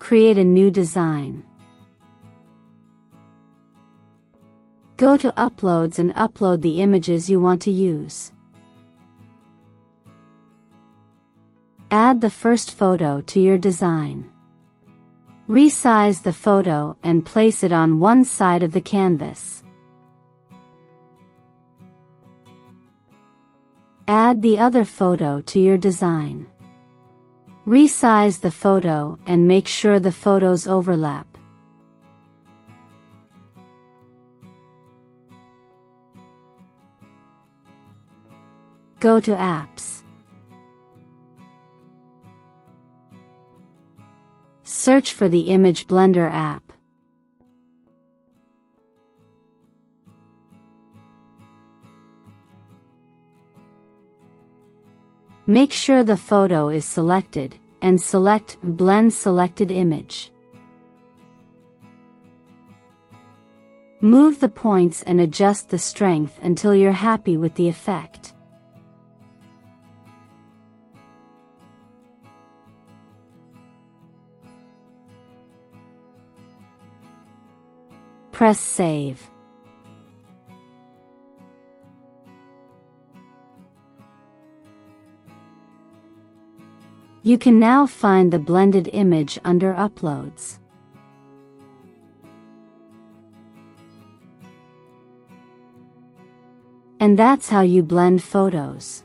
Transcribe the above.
create a new design. Go to Uploads and upload the images you want to use. Add the first photo to your design. Resize the photo and place it on one side of the canvas. Add the other photo to your design. Resize the photo and make sure the photos overlap. Go to Apps. Search for the Image Blender app. Make sure the photo is selected, and select Blend Selected Image. Move the points and adjust the strength until you're happy with the effect. Press Save. You can now find the blended image under Uploads. And that's how you blend photos.